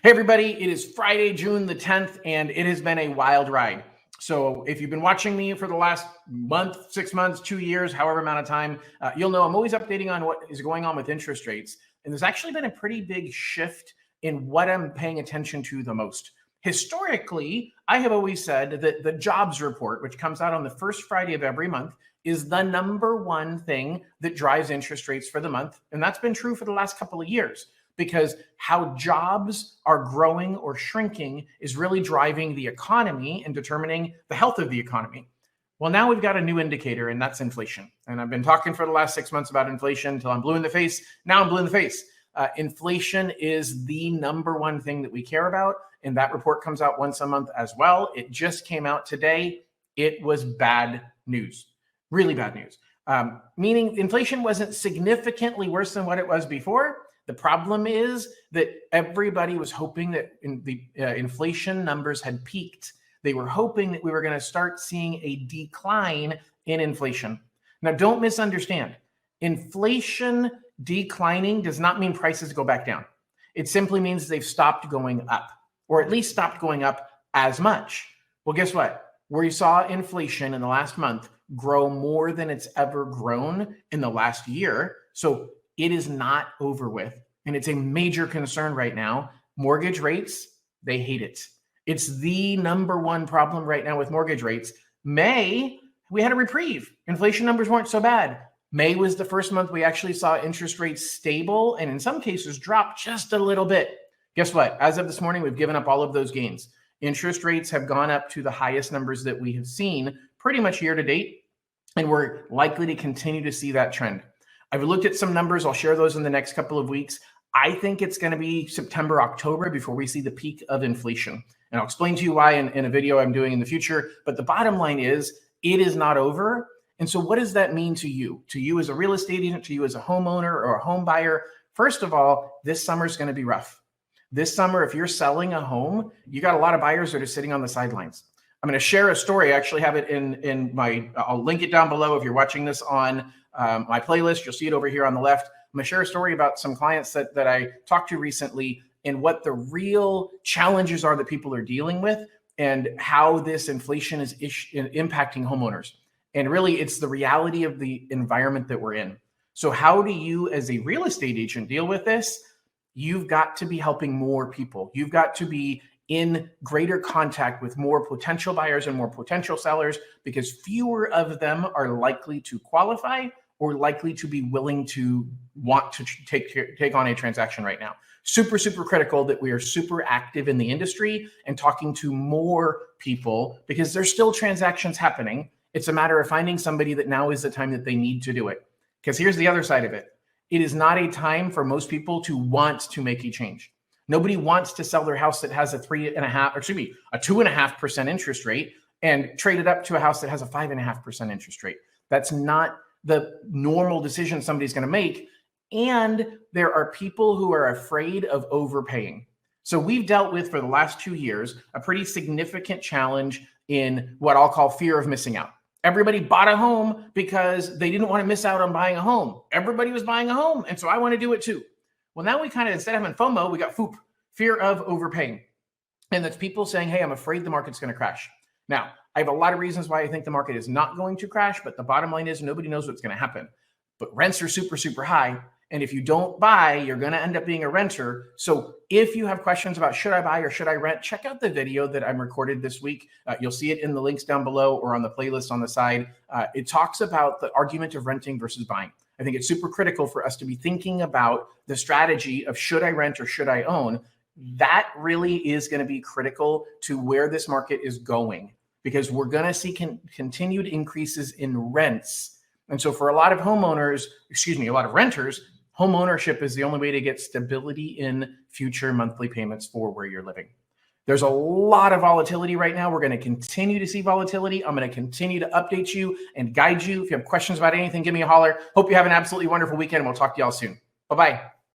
Hey everybody, it is Friday, June the 10th, and it has been a wild ride. So if you've been watching me for the last month, 6 months, 2 years, however amount of time, you'll know I'm always updating on what is going on with interest rates. And there's actually been a pretty big shift in what I'm paying attention to the most. Historically, I have always said that the jobs report, which comes out on the first Friday of every month, is the number one thing that drives interest rates for the month. And that's been true for the last couple of years, because how jobs are growing or shrinking is really driving the economy and determining the health of the economy. Well, now we've got a new indicator, and that's inflation. And I've been talking for the last 6 months about inflation until I'm blue in the face. Now I'm blue in the face. Inflation is the number one thing that we care about, and that report comes out once a month as well. It just came out today. It was bad news, really bad news, meaning inflation wasn't significantly worse than what it was before. The problem is that everybody was hoping that the inflation numbers had peaked. They were hoping that we were going to start seeing a decline in inflation. Now, don't misunderstand. Inflation declining does not mean prices go back down. It simply means they've stopped going up, or at least stopped going up as much. Well, guess what? We saw inflation in the last month grow more than it's ever grown in the last year. So it is not over with. And it's a major concern right now. Mortgage rates, they hate it. It's the number one problem right now with mortgage rates. May, we had a reprieve. Inflation numbers weren't so bad. May was the first month we actually saw interest rates stable and in some cases drop just a little bit. Guess what? As of this morning, we've given up all of those gains. Interest rates have gone up to the highest numbers that we have seen pretty much year to date. And we're likely to continue to see that trend. I've looked at some numbers. I'll share those in the next couple of weeks. I think it's going to be September, October before we see the peak of inflation. And I'll explain to you why in a video I'm doing in the future. But the bottom line is it is not over. And so what does that mean to you? To you as a real estate agent, to you as a homeowner or a home buyer? First of all, this summer is going to be rough. This summer, if you're selling a home, you got a lot of buyers that are sitting on the sidelines. I'm going to share a story. I actually have it in my, I'll link it down below if you're watching this on my playlist. You'll see it over here on the left. I'm going to share a story about some clients that I talked to recently and what the real challenges are that people are dealing with and how this inflation is impacting homeowners. And really, it's the reality of the environment that we're in. So how do you as a real estate agent deal with this? You've got to be helping more people. You've got to be in greater contact with more potential buyers and more potential sellers, because fewer of them are likely to qualify or likely to be willing to want to take on a transaction right now. Super, super critical that we are super active in the industry and talking to more people, because there's still transactions happening. It's a matter of finding somebody that now is the time that they need to do it. Because here's the other side of it. It is not a time for most people to want to make a change. Nobody wants to sell their house that has a 2.5% interest rate and trade it up to a house that has a 5.5% interest rate. That's not the normal decision somebody's going to make. And there are people who are afraid of overpaying. So we've dealt with, for the last 2 years, a pretty significant challenge in what I'll call fear of missing out. Everybody bought a home because they didn't want to miss out on buying a home. Everybody was buying a home, and so I want to do it too. Well, now we kind of, instead of having FOMO, we got FOOP, fear of overpaying. And that's people saying, hey, I'm afraid the market's going to crash. Now, I have a lot of reasons why I think the market is not going to crash, but the bottom line is nobody knows what's going to happen. But rents are super, super high. And if you don't buy, you're going to end up being a renter. So if you have questions about should I buy or should I rent, check out the video that I'm recorded this week. You'll see it in the links down below or on the playlist on the side. It talks about the argument of renting versus buying. I think it's super critical for us to be thinking about the strategy of should I rent or should I own. That really is going to be critical to where this market is going, because we're going to see continued increases in rents. And so for a lot of homeowners, a lot of renters, home ownership is the only way to get stability in future monthly payments for where you're living. There's a lot of volatility right now. We're going to continue to see volatility. I'm going to continue to update you and guide you. If you have questions about anything, give me a holler. Hope you have an absolutely wonderful weekend, and we'll talk to y'all soon. Bye-bye.